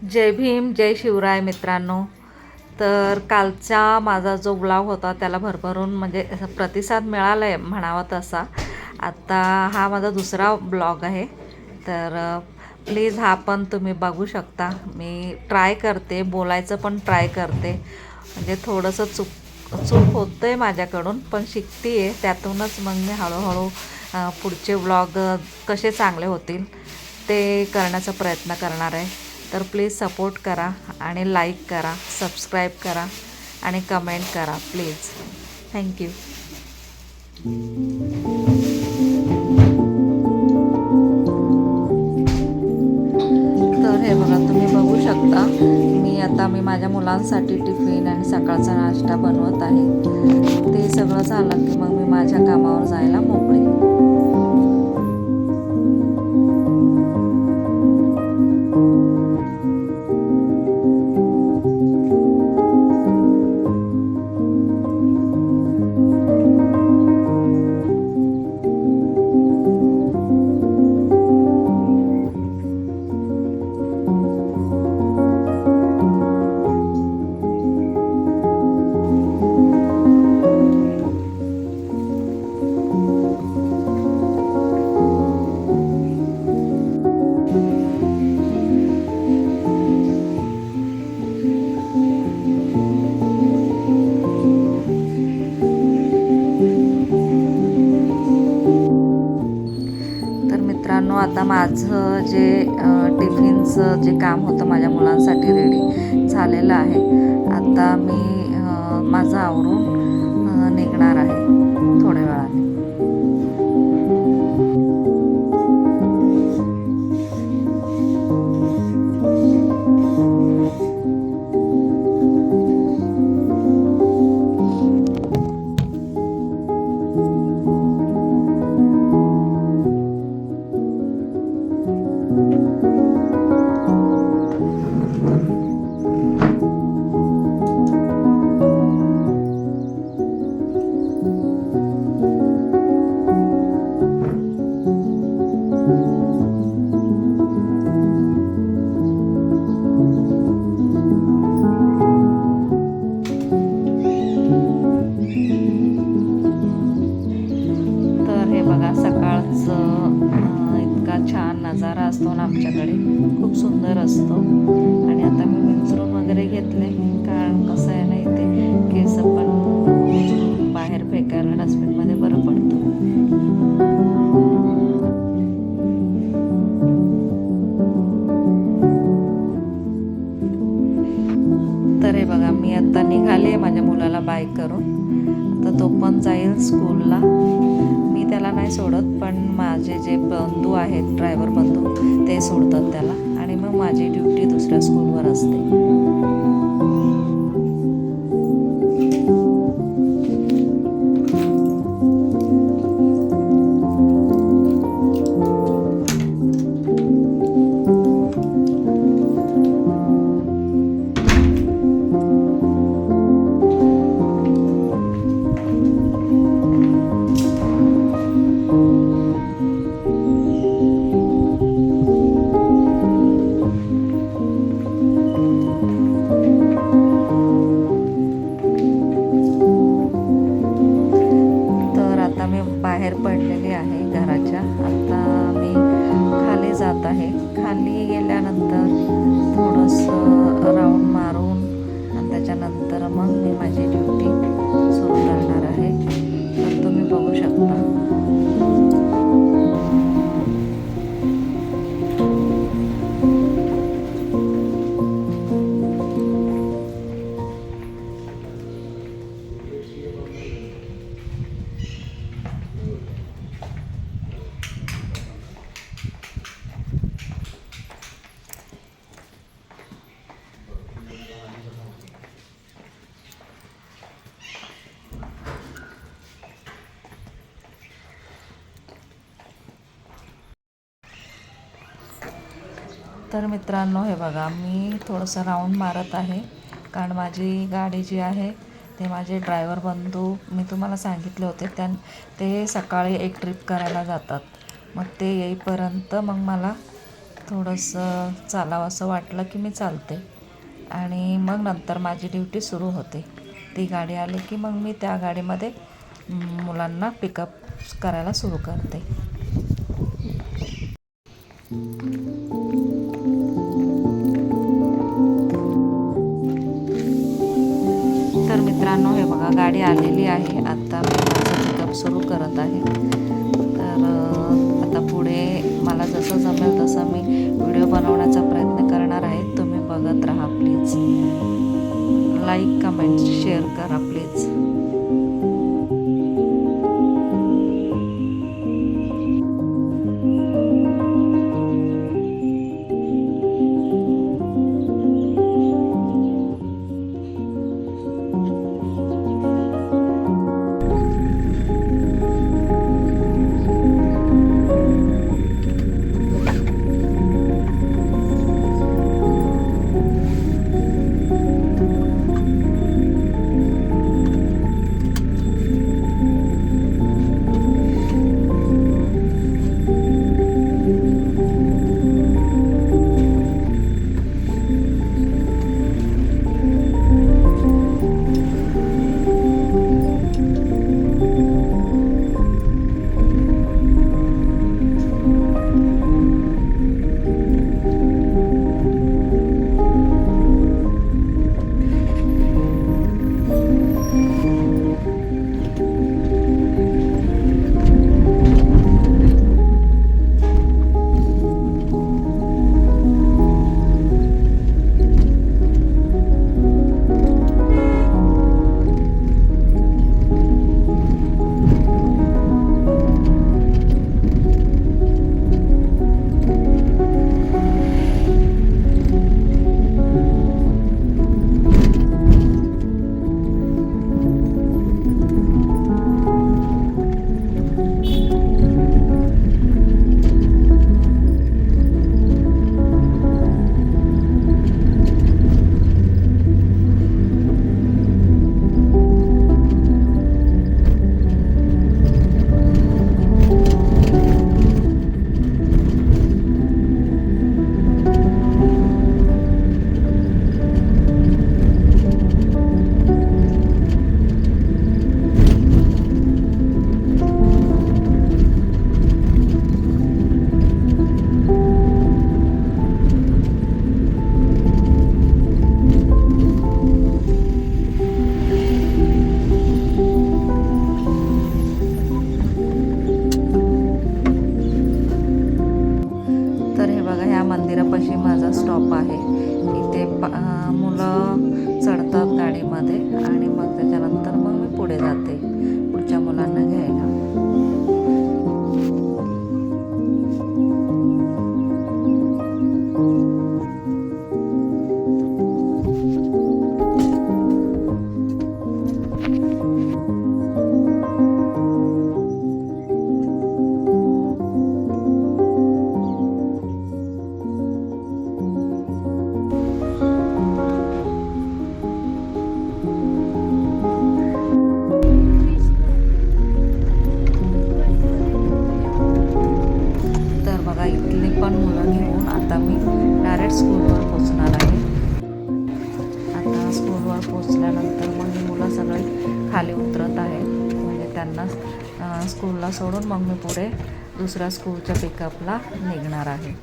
जय भीम, जय शिवराय मित्रांनो. तर कालचा माझा जो ब्लॉग होता त्याला भरभरून म्हणजे प्रतिसाद मिळाला आहे म्हणावा तसा. आता हा माझा दुसरा ब्लॉग आहे. तर प्लीज हा पण तुम्ही बघू शकता. मी ट्राय करते, बोलायचं पण ट्राय करते. म्हणजे थोडंसं चूक होतं आहे माझ्याकडून, पण शिकते आहे. त्यातूनच मग मी हळूहळू पुढचे ब्लॉग कसे चांगले होतील ते करण्याचा प्रयत्न करणार आहे. तर प्लीज सपोर्ट करा आणि लाईक करा, सबस्क्राईब करा आणि कमेंट करा प्लीज. थँक्यू. तर हे बघा, तुम्ही बघू शकता मी माझ्या मुलांसाठी टिफिन आणि सकाळचा नाश्ता बनवत आहे. ते सगळं झालं की मग मी माझ्या कामावर जायला मोकळी. मित्रांनो, आता माझं जे टिफिनचं जे काम होतं माझ्या मुलांसाठी रेडी झालेलं आहे. आता मी माझं आवरून निघणार आहे थोड्या वेळाने. इतका छान नजारा असतो ना आमच्याकडे, खूप सुंदर असतो. आणि आता मी विंचरून वगैरे घेतले, कारण कसं आहे ना, इथे केस पण बाहेर फेकायला डस्टबिनमध्ये बरं पडतं. तर हे बघा, मी आता निघाले माझ्या मुलाला बाईक करून. आता तो पण जाईल स्कूलला. मी त्याला नाही सोडत, पण माझे जे बंधू आहेत, ड्रायव्हर बंधू, ते सोडतात त्याला. आणि मग माझी ड्युटी दुसऱ्या स्कूलवर असते. बाहेर पडलेली आहे घराच्या. आता मी खाली जात आहे. खाली गेल्यानंतर थोडंसं राऊंड मारून आणि त्याच्यानंतर मग मी माझी ड्युटी सुरू करणार आहे. तर तुम्ही बघू शकता. तर मित्रांनो, हे बघा, मी थोडंसं राऊंड मारत आहे, कारण माझी गाडी जी आहे ते माझे ड्रायव्हर बंधू, मी तुम्हाला सांगितले होते, ते सकाळी एक ट्रिप करायला जातात. मग ते येईपर्यंत मग मला थोडंसं चालावंसं वाटलं की मी चालते आणि मग नंतर माझी ड्युटी सुरू होते. ती गाडी आली की मग मी त्या गाडीमध्ये मुलांना पिकअप करायला सुरू करते. तर मित्रांनो, हे बघा गाडी आलेली आहे. आता मी माझं पिकअप सुरू करत आहे. तर आता पुढे मला जसं जमेल तसं मी व्हिडिओ बनवण्याचा प्रयत्न करणार आहे. तुम्ही बघत राहा प्लीज. लाईक, कमेंट, शेअर करा प्लीज. मंदिरापाशी माझा स्टॉप आहे. इथे मुलं चढतात गाडीमध्ये आणि मग त्याच्यानंतर मग मी पुढे जाते पुढच्या मुलांना घ्यायला. पण मुलं घेऊन आता मी डायरेक्ट स्कूलवर पोचणार आहे. आता स्कूलवर पोचल्यानंतर मग ही मुलं सगळी खाली उतरत आहेत, म्हणजे त्यांना स्कूलला सोडून मग मी पुढे दुसऱ्या स्कूलच्या पिकअपला निघणार आहे.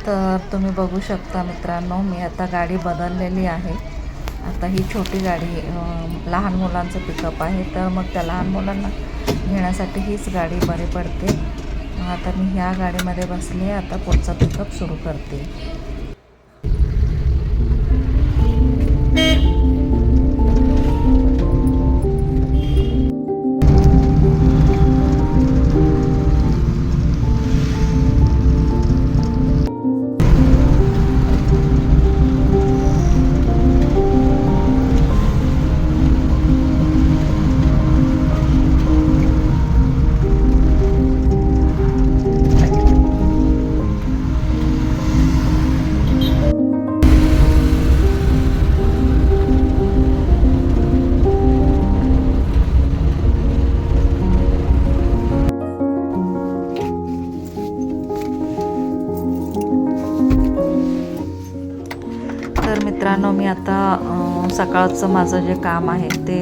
तर तुम्ही बघू शकता मित्रांनो, मी आता गाडी बदललेली आहे. आता ही छोटी गाडी लहान मुलांचं पिकअप आहे, तर मग त्या लहान मुलांना घेण्यासाठी हीच गाडी बरी पडते. आता मी ह्या गाडीमध्ये बसली आहे. आता पुढचा पिकअप सुरू करते. मित्रांनो, मी आता सकाळचं माझं जे काम आहे ते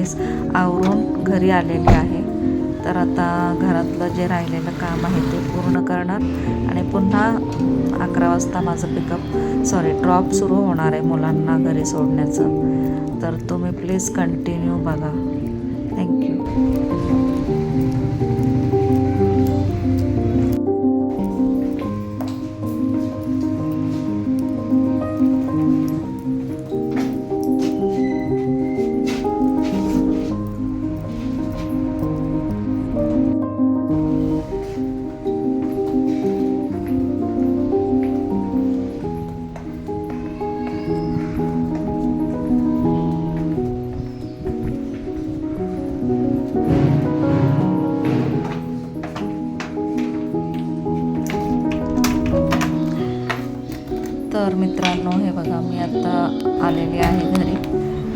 आवरून घरी आलेले आहे. तर आता घरातलं जे राहिलेलं काम आहे ते पूर्ण करणार आणि पुन्हा 11 वाजता माझं ड्रॉप सुरू होणार आहे मुलांना घरी सोडण्याचं. तर तुम्ही प्लीज कंटिन्यू बघा. थँक्यू. तर मित्रांनो, हे बघा, मी आता आलेली आहे घरी.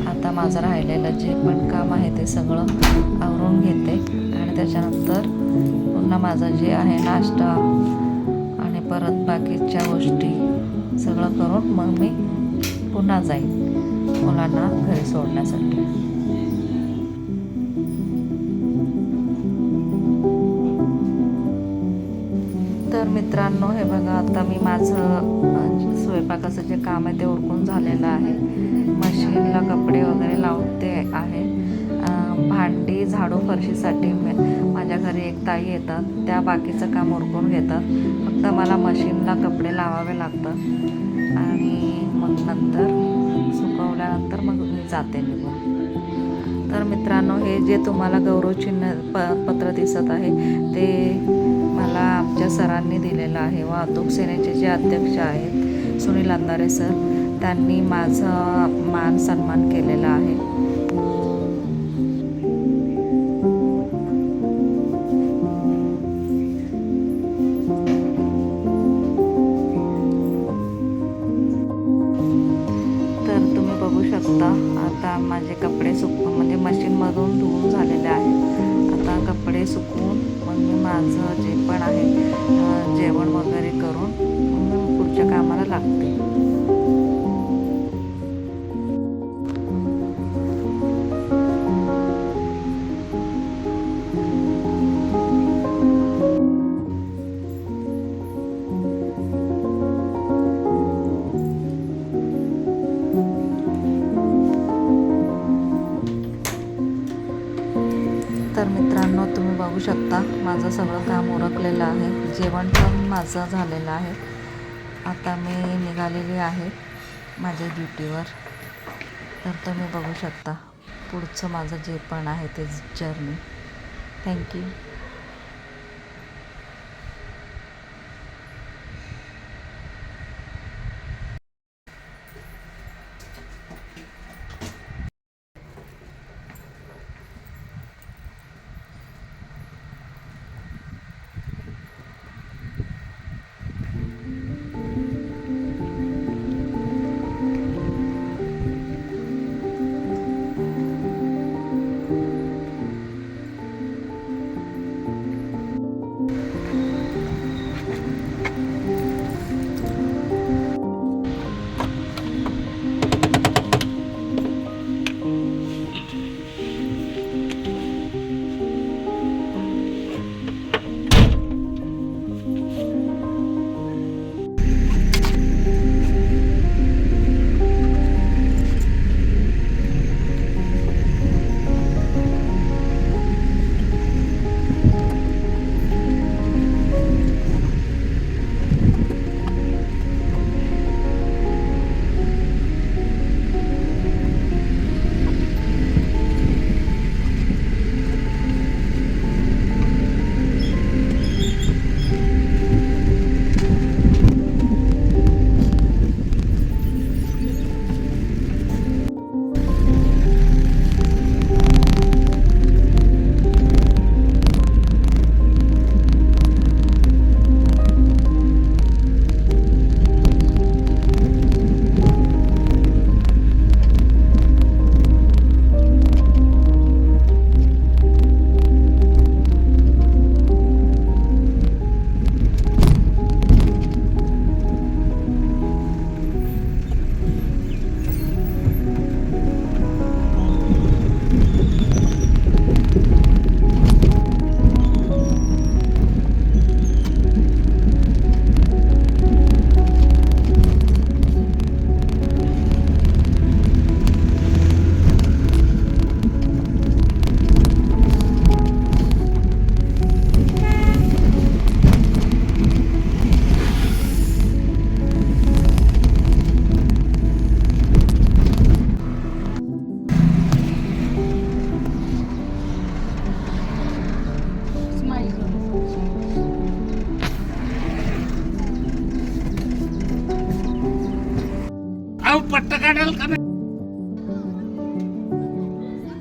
आता माझं राहिलेलं जे पण काम आहे ते सगळं आवरून घेते आणि त्याच्यानंतर पुन्हा माझं जे आहे नाश्ता आणि परत बाकीच्या गोष्टी सगळं करून मग मी पुन्हा जाईन मुलांना घरी सोडण्यासाठी. तर मित्रांनो, हे बघा, आता मी माझं स्वयंपाकाचं जे काम आहे ते उरकून झालेलं आहे. मशीनला कपडे वगैरे लावते आहे. भांडी, झाडू, फरशीसाठी माझ्या घरी एक ताई येतात, त्या बाकीचं काम उरकून घेतात. फक्त मला मशीनला कपडे लावावे लागतात आणि मग नंतर सुकवल्यानंतर मग मी जाते निघून. तर मित्रांनो, हे जे तुम्हाला गौरवचिन्ह पत्र दिसत आहे ते मला आमच्या सरांनी दिलेलं आहे. वाहतूक सेनेचे जे अध्यक्ष आहेत सुनील अंधारे सर, त्यांनी माझा मान सन्मान केलेला आहे. तर तुम्ही बघू शकता, आता माझे कपडे म्हणजे मशीनमधून धुवून झालेले आहेत. आता कपडे सुकवून मग मी माझं जे पण आहे जेवण वगैरे करून मग पुढच्या कामाला लागते. तर मित्रांनो, तुम्ही बघू शकता माझं सगळं काम उरकलेलं आहे. जेवण पण माझं झालेलं आहे. आता मी निघालेली आहे माझ्या ड्युटीवर. तर तुम्ही बघू शकता पुढचं माझं जे पण आहे ते जर्नी. थँक्यू.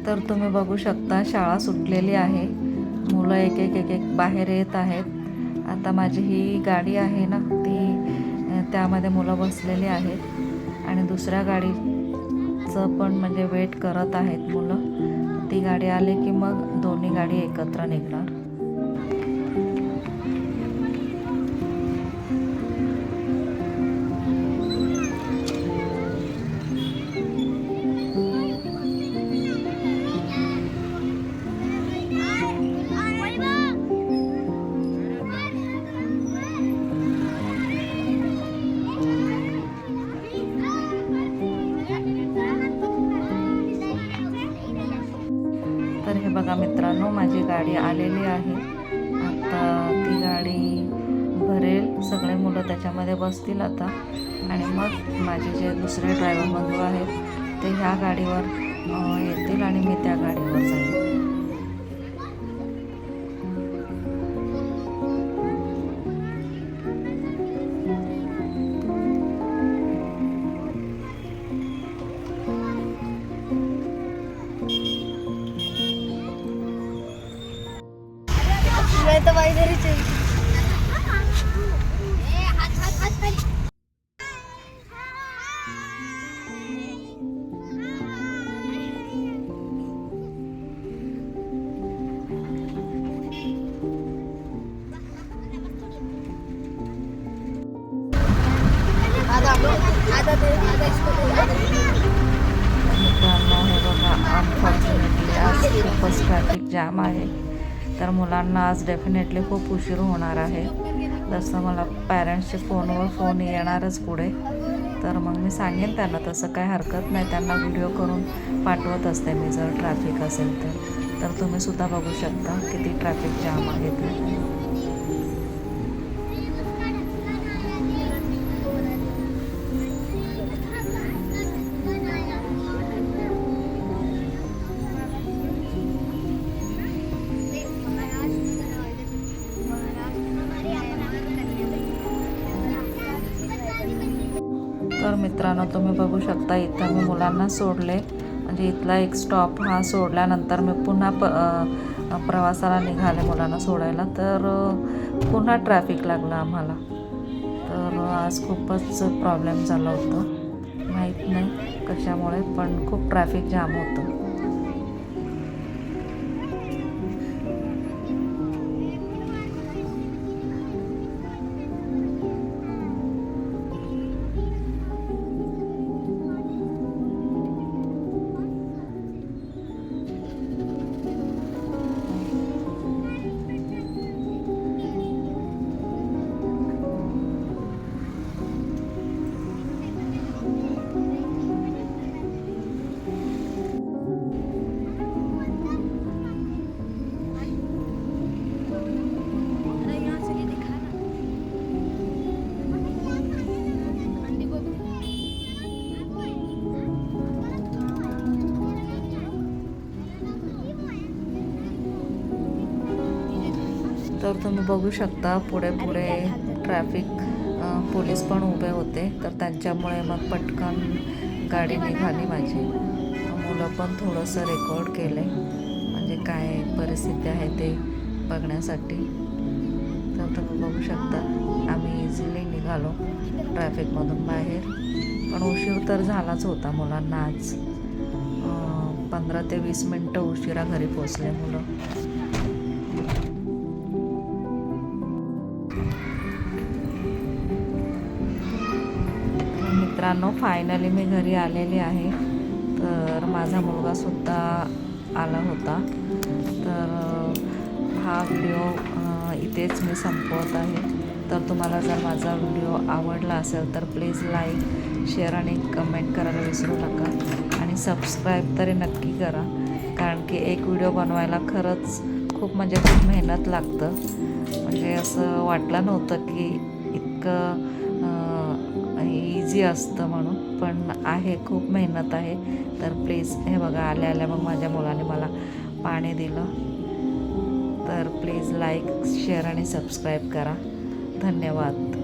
तर तुम्ही बघू शकता शाळा सुटलेली आहे. मुलं एक एक एक एक बाहेर येत आहेत. आता माझी ही गाडी आहे ना, ती त्यामध्ये मुलं बसलेली आहेत आणि दुसऱ्या गाडीचं पण म्हणजे वेट करत आहेत मुलं. ती गाडी आली की मग दोन्ही गाडी एकत्र निघणार. तर हे बघा मित्रांनो, माझी गाडी आलेली आहे. आता ती गाडी भरेल, सगळे मुलं त्याच्यामध्ये बसतील आता आणि मग माझे जे दुसरे ड्रायव्हर बंधू आहेत ते ह्या गाडीवर येतील आणि मी त्या गाडीवर जाईल. मित्रांनो हे बघा, अनफॉर्च्युनेटली आज खूपच ट्रॅफिक जाम आहे. तर मुलांना आज डेफिनेटली खूप उशीर होणार आहे. जसं मला पॅरेंट्सचे फोनवर फोन येणारच पुढे, तर मग मी सांगेन त्यांना, तसं काही हरकत नाही. त्यांना व्हिडिओ करून पाठवत असते मी जर ट्रॅफिक असेल तर तुम्ही सुद्धा बघू शकता किती ट्रॅफिक जाम आहे ते. तर मित्रांनो तुम्ही बघू शकता, इथं मी मुलांना सोडले, म्हणजे इथला एक स्टॉप हा सोडल्यानंतर मी पुन्हा प्रवासाला निघाले मुलांना सोडायला. तर पुन्हा ट्रॅफिक लागलं आम्हाला. तर आज खूपच प्रॉब्लेम झाला होता, माहीत नाही कशामुळे, पण खूप ट्रॅफिक जाम होतं. तर तुम्ही बघू शकता पुढे पुढे ट्रॅफिक पोलीस पण उभे होते. तर त्यांच्यामुळे मग पटकन गाडी निघाली माझी. मुलं पण थोडंसं रेकॉर्ड केलं आहे, म्हणजे काय परिस्थिती आहे ते बघण्यासाठी. तर तुम्ही बघू शकता आम्ही इझिली निघालो ट्रॅफिकमधून बाहेर. पण उशीर तर झालाच होता मुलांना आज. 15 ते 20 मिनटं उशिरा घरी पोचले मुलं. मित्रांनो फायनली मी घरी आलेली आहे. तर माझा मुलगासुद्धा आला होता. तर हा व्हिडिओ इथेच मी संपवत आहे. तर तुम्हाला जर माझा व्हिडिओ आवडला असेल तर प्लीज लाईक, शेअर आणि कमेंट करायला विसरू नका आणि सबस्क्राईब तरी नक्की करा, कारण की एक व्हिडिओ बनवायला खरंच खूप खूप मेहनत लागतं. म्हणजे असं वाटलं नव्हतं की इतकं इझी असतं म्हणून, पण आहे, खूप मेहनत आहे. तर प्लीज हे बघा आल्या आल्या मग माझ्या मुलाने मला पाणी दिलं. तर प्लीज लाईक, शेअर आणि सबस्क्राईब करा. धन्यवाद.